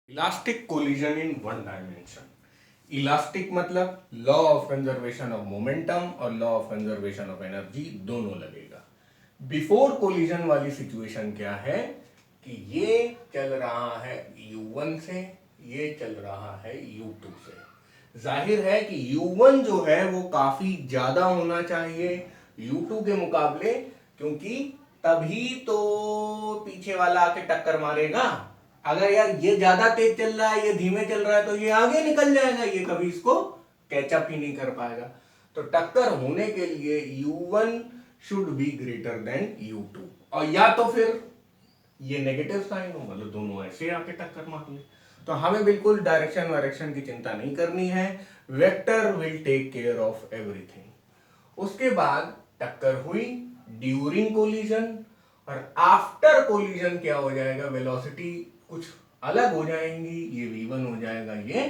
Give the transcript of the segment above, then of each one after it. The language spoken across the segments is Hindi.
Elastic collision in one dimension. Elastic मतलब law of conservation of momentum और law of conservation of energy दोनों लगेगा। बिफोर कोलिजन वाली सिचुएशन क्या है कि ये चल रहा है u1 से, ये चल रहा है u2 से। जाहिर है कि u1 जो है वो काफी ज्यादा होना चाहिए u2 के मुकाबले, क्योंकि तभी तो पीछे वाला आके टक्कर मारेगा। अगर यार ये ज्यादा तेज चल रहा है, ये धीमे चल रहा है, तो ये आगे निकल जाएगा, ये कभी इसको कैचअप ही नहीं कर पाएगा। तो टक्कर होने के लिए u1 should be greater than u2, और या तो फिर ये नेगेटिव साइन हो, मतलब दोनों ऐसे आके टक्कर मार ले। तो हमें बिल्कुल डायरेक्शन वायरेक्शन की चिंता नहीं करनी है, vector will take care of everything. उसके बाद टक्कर हुई ड्यूरिंग कोलिजन, और आफ्टर कोलिजन क्या हो जाएगा, वेलोसिटी कुछ अलग हो जाएंगी, ये v1 हो जाएगा, ये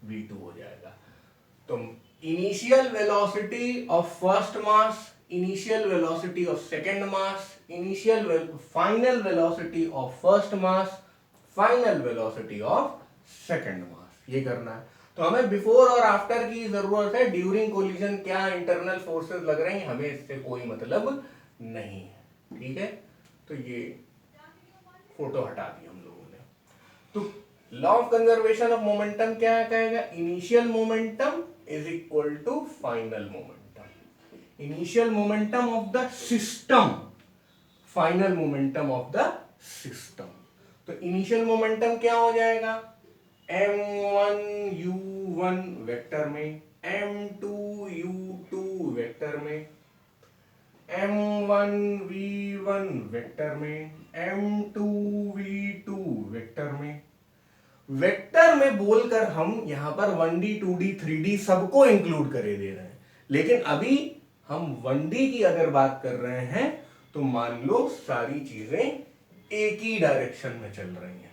v2 हो जाएगा। तो initial velocity of first mass, initial velocity of second mass, final velocity of first mass, final velocity of second mass, ये करना है। तो हमें बिफोर और आफ्टर की जरूरत है, ड्यूरिंग कोलिजन क्या इंटरनल फोर्सेस लग रही हैं हमें इससे कोई मतलब नहीं है। ठीक है, तो ये फोटो हटा दी हम लोगों ने। तो law of conservation of momentum क्या कहेगा, initial momentum is equal to final momentum. Initial momentum of the system, final momentum of the system. तो इनिशियल मोमेंटम क्या हो जाएगा, m1 u1 वेक्टर में, m2 u2 वेक्टर में, m1 v1 वेक्टर में, m2 v2 वेक्टर में। वेक्टर में बोलकर हम यहां पर 1D 2D 3D सबको इंक्लूड करे दे रहे हैं, लेकिन अभी हम 1D की अगर बात कर रहे हैं तो मान लो सारी चीजें एक ही डायरेक्शन में चल रही हैं,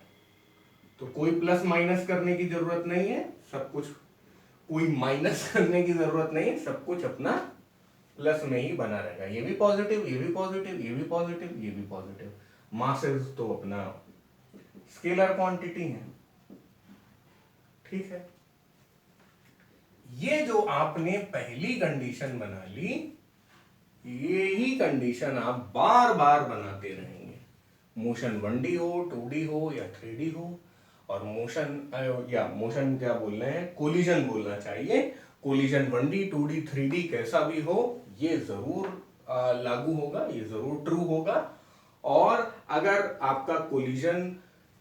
तो कोई प्लस माइनस करने की जरूरत नहीं है, सब कुछ, कोई माइनस करने की जरूरत नहीं है, सब कुछ अपना प्लस में ही बना रहेगा। ये भी पॉजिटिव, ये भी पॉजिटिव, ये भी पॉजिटिव, ये भी पॉजिटिव। मासेस तो अपना स्केलर क्वांटिटी है। ठीक है, ये जो आपने पहली कंडीशन बना ली, ये ही कंडीशन आप बार बार बनाते रहेंगे, मोशन 1D हो, 2D हो या 3D हो। और मोशन क्या बोल रहे हैं, कोलिजन बोलना चाहिए। कोलिजन 1D 2D 3D कैसा भी हो, ये जरूर लागू होगा, ये जरूर ट्रू होगा। और अगर आपका कोलिजन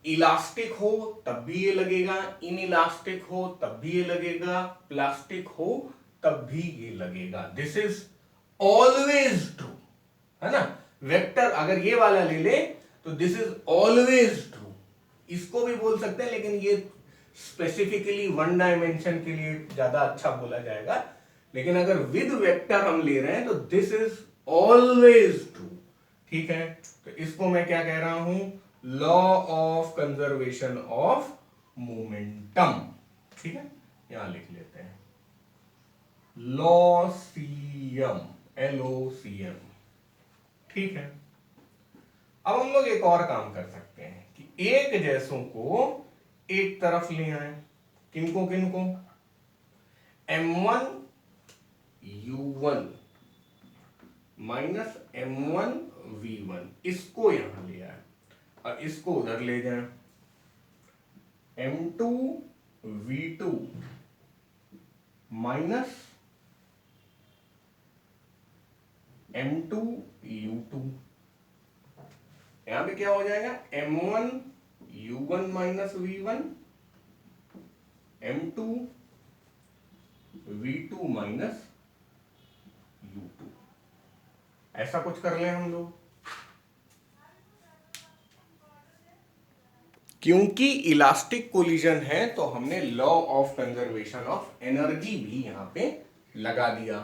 इलास्टिक हो तब भी ये लगेगा, इन इलास्टिक हो तब भी ये लगेगा, प्लास्टिक हो तब भी ये लगेगा। दिस इज ऑलवेज ट्रू, है ना। वेक्टर अगर ये वाला ले ले तो दिस इज ऑलवेज ट्रू, इसको भी बोल सकते हैं, लेकिन ये स्पेसिफिकली वन डायमेंशन के लिए ज्यादा अच्छा बोला जाएगा। लेकिन अगर विद वेक्टर हम ले रहे हैं तो दिस इज ऑलवेज ट्रू। ठीक है, तो इसको मैं क्या कह रहा हूं, law of conservation of momentum. ठीक है, यहां लिख लेते हैं लॉसियम, LOCM। ठीक है, अब हम लोग एक और काम कर सकते हैं कि एक जैसों को एक तरफ ले आए। किनको किनको, m1 u1 minus m1 v1, इसको यहां ले आए और इसको उधर ले जाए, m2 v2 minus m2 u2। यहां पे क्या हो जाएगा, m1 u1 minus v1, m2 v2 minus u2। ऐसा कुछ कर लें हम लोग, क्योंकि इलास्टिक कोलिजन है तो हमने law of conservation of energy भी यहां पे लगा दिया।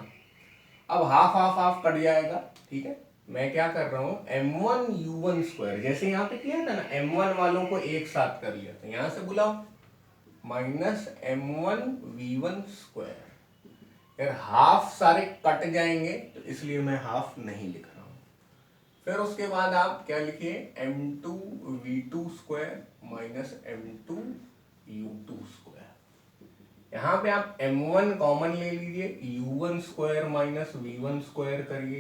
अब हाफ हाफ हाफ कट जाएगा। ठीक है, मैं क्या कर रहा हूं, m1 u1 स्क्वायर, जैसे यहां पे किया था ना, m1 वालों को एक साथ कर लिया था, यहां से बुलाओ माइनस m1 v1 स्क्वायर। यार हाफ सारे कट जाएंगे तो इसलिए मैं हाफ नहीं लिख रहा हूं। फिर उसके बाद आप क्या लिखिए, m2 v2 square minus m2 यहाँ पे आप m1 कॉमन ले लीजिए, u1 square minus v1 square करिए,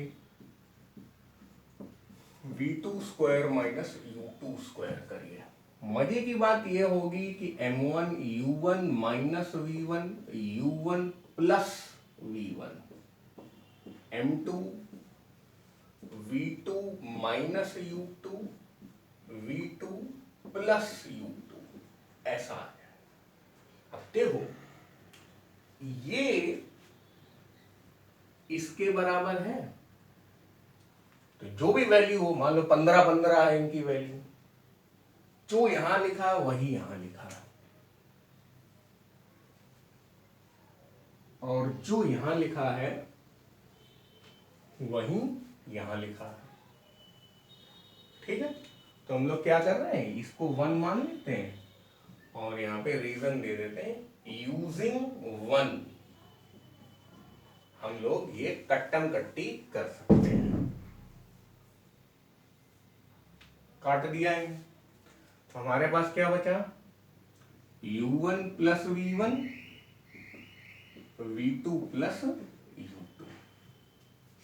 v2 square minus u2 square करिए। मजे की बात यह होगी कि m1 u1 minus v1, u1 plus v1, m2 v2 minus u2, v2 plus u2, ऐसा आ जाए। अब देखो ये इसके बराबर है, तो जो भी वैल्यू हो, मान लो 15 है इनकी वैल्यू, जो यहां लिखा है वही यहां लिखा है, और जो यहां लिखा है वही यहां लिखा है। ठीक है, तो हम लोग क्या कर रहे हैं, इसको 1 मान लेते हैं और यहां पे रीजन दे देते हैं, यूजिंग 1 हम लोग ये कट्टम कट्टी कर सकते हैं। काट दिया है, तो हमारे पास क्या बचा, u1 plus v1, v2 plus u2।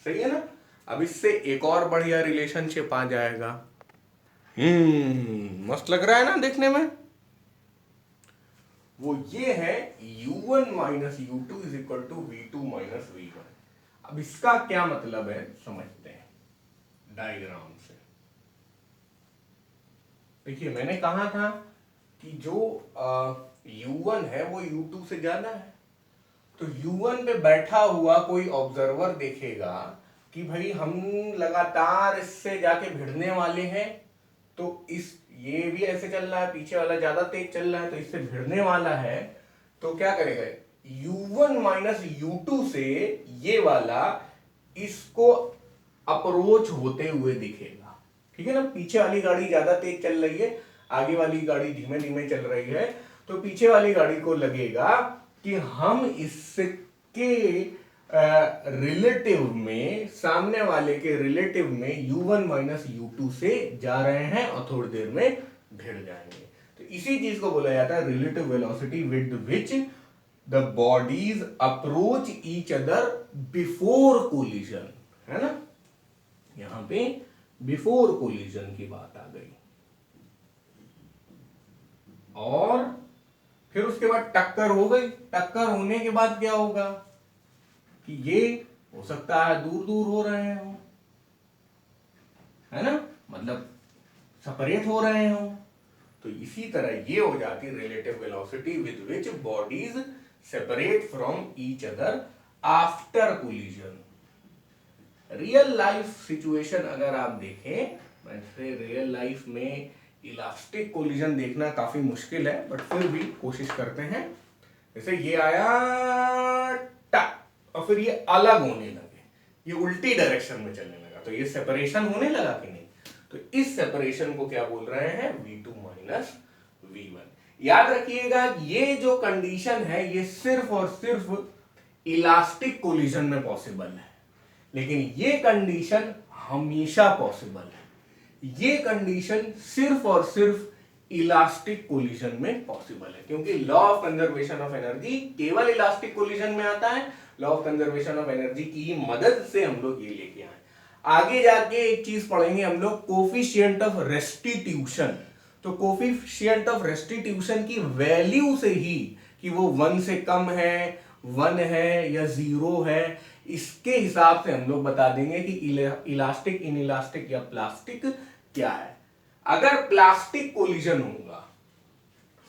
सही है ना। अब इससे एक और बढ़िया रिलेशनशिप आ जाएगा। मस्त लग रहा है ना देखने में। वो ये है u1 minus u2 is equal to v2 minus v1। अब इसका क्या मतलब है समझते हैं डायग्राम से। देखिए मैंने कहा था कि जो u1 है वो u2 से ज्यादा है, तो u1 पे बैठा हुआ कोई ऑब्जर्वर देखेगा कि भाई हम लगातार इससे जाके भिड़ने वाले हैं, तो इस ये भी ऐसे चल रहा है, पीछे वाला ज्यादा तेज चल रहा है, तो इससे भिड़ने वाला है, तो क्या करेगा, u1 माइनस u2 से ये वाला इसको अप्रोच होते हुए दिखेगा। ठीक है ना, पीछे वाली गाड़ी ज्यादा तेज चल रही है, आगे वाली गाड़ी धीमे धीमे चल रही है, तो पीछे वाली गाड़ी को लगेगा कि हम इसके रिलेटिव में, सामने वाले के रिलेटिव में u1 माइनस u2 से जा रहे हैं और थोड़ी देर में भिड़ जाएंगे। तो इसी चीज को बोला जाता है relative velocity with which the bodies approach each other before collision, है ना। यहां पे बिफोर कोलिजन की बात आ गई। और फिर उसके बाद टक्कर हो गई। टक्कर होने के बाद क्या होगा कि ये हो सकता है दूर दूर हो रहे हो, है ना, मतलब सेपरेट हो रहे हो। तो इसी तरह ये हो जाती relative velocity with which bodies separate from each other after collision. Real life situation अगर आप देखें, वैसे रियल लाइफ में इलास्टिक कोलिजन देखना काफी मुश्किल है, बट फिर भी कोशिश करते हैं। जैसे ये आया टक और फिर ये अलग होने लगे, ये उल्टी डायरेक्शन में चलने लगा, तो ये सेपरेशन होने लगा कि नहीं। तो इस सेपरेशन को क्या बोल रहे हैं, v2 माइनस v1। याद रखिएगा ये जो कंडीशन है ये सिर्फ और सिर्फ इलास्टिक कोलिजन में पॉसिबल है, लेकिन ये कंडीशन हमेशा पॉसिबल है। ये कंडीशन सिर्फ और सिर्फ इलास्टिक कोलिजन में पॉसिबल है, क्योंकि law of conservation of energy केवल इलास्टिक कोलिजन में आता है। Law of conservation of energy की ही मदद से हम लोग ये लेके आए। आगे जाके एक चीज पढ़ेंगे हम लोग, कोफिशिएंट ऑफ रेस्टिट्यूशन। तो कोफिशिएंट ऑफ रेस्टिट्यूशन की वैल्यू से ही कि वो 1 से कम है, 1 है या 0 है, इसके हिसाब से हम लोग बता देंगे कि इलास्टिक, इनइलास्टिक या प्लास्टिक क्या है। अगर प्लास्टिक कोलिजन होगा,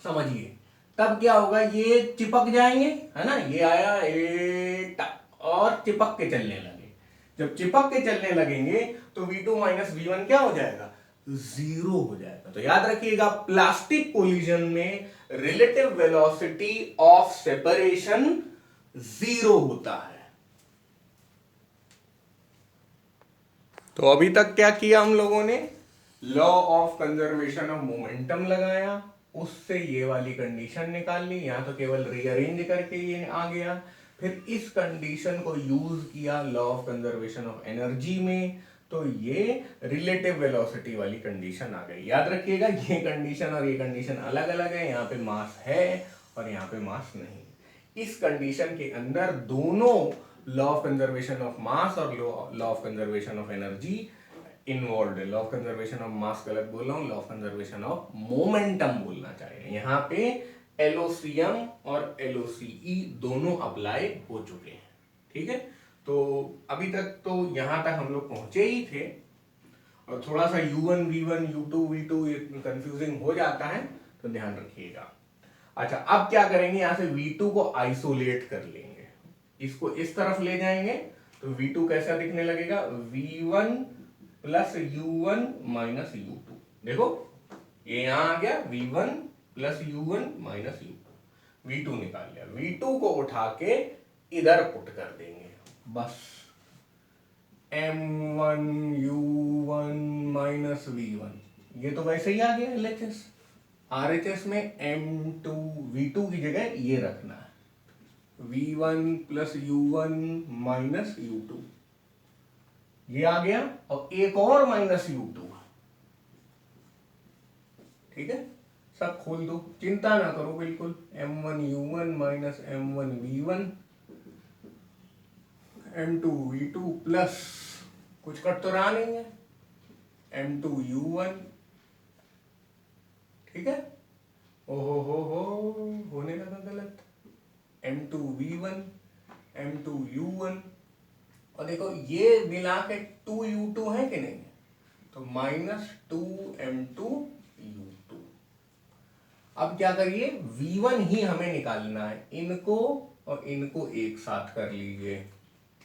समझिए तब क्या होगा, ये चिपक जाएंगे, है ना, ये आया और चिपक के चलने लगे। जब चिपक के चलने लगेंगे तो v2 माइनस v1 क्या हो जाएगा, 0 हो जाएगा। तो याद रखिएगा प्लास्टिक कोलिजन में रिलेटिव वेलोसिटी ऑफ सेपरेशन 0 होता है। तो अभी तक क्या किया हम लोगों ने, law of conservation of momentum लगाया, उससे ये वाली कंडीशन निकाल ली, यहां तो केवल रीअरेंज करके ये आ गया। फिर इस कंडीशन को यूज किया law of conservation of energy में, तो ये रिलेटिव वेलोसिटी वाली कंडीशन आ गई। याद रखिएगा ये कंडीशन और ये कंडीशन अलग अलग है, यहाँ पे मास है और यहाँ पे मास नहीं। इस कंडीशन के अंदर दोनों law of conservation of mass और law of conservation of energy involve है। Law of conservation of mass गलत बोल रहा हूं, law of conservation of momentum बोलना चाहिए। यहाँ पे एलओसीएम और एलओसीई दोनों अप्लाई हो चुके हैं। ठीक है, तो अभी तक तो यहां तक हम लोग पहुंचे ही थे, और थोड़ा सा U1 V1 U2 V2 confusing हो जाता है, तो ध्यान रखिएगा। अच्छा, अब क्या करेंगे, यहां से V2 को आइसोलेट कर लेंगे, इसको इस तरफ ले जाएंगे, तो V2 कैसा दिखने लगेगा, V1 plus U1 minus U2। देखो ये यहां आ गया, V1 plus U1 minus U2, V2 निकाल लिया। V2 को उठा के इधर पुट कर देंगे, बस M1 U1 माइनस V1, ये तो वैसे ही आ गया LHS। RHS में M2 V2 की जगह ये रखना है, V1 plus U1 minus U2, ये आ गया, और एक और माइनस U2। ठीक है, सब खोल दो, चिंता ना करो बिल्कुल। M1 U1 minus M1 V1, M2 V2 plus कुछ कट तो रहा नहीं है, M2 U1। ठीक है, ओहो हो होने लगा गलत, M2 V1 M2 U1, और देखो ये मिला के 2U2 है कि नहीं, तो माइनस 2M2 U2। अब क्या करिए, V1 ही हमें निकालना है, इनको और इनको एक साथ कर लीजिए,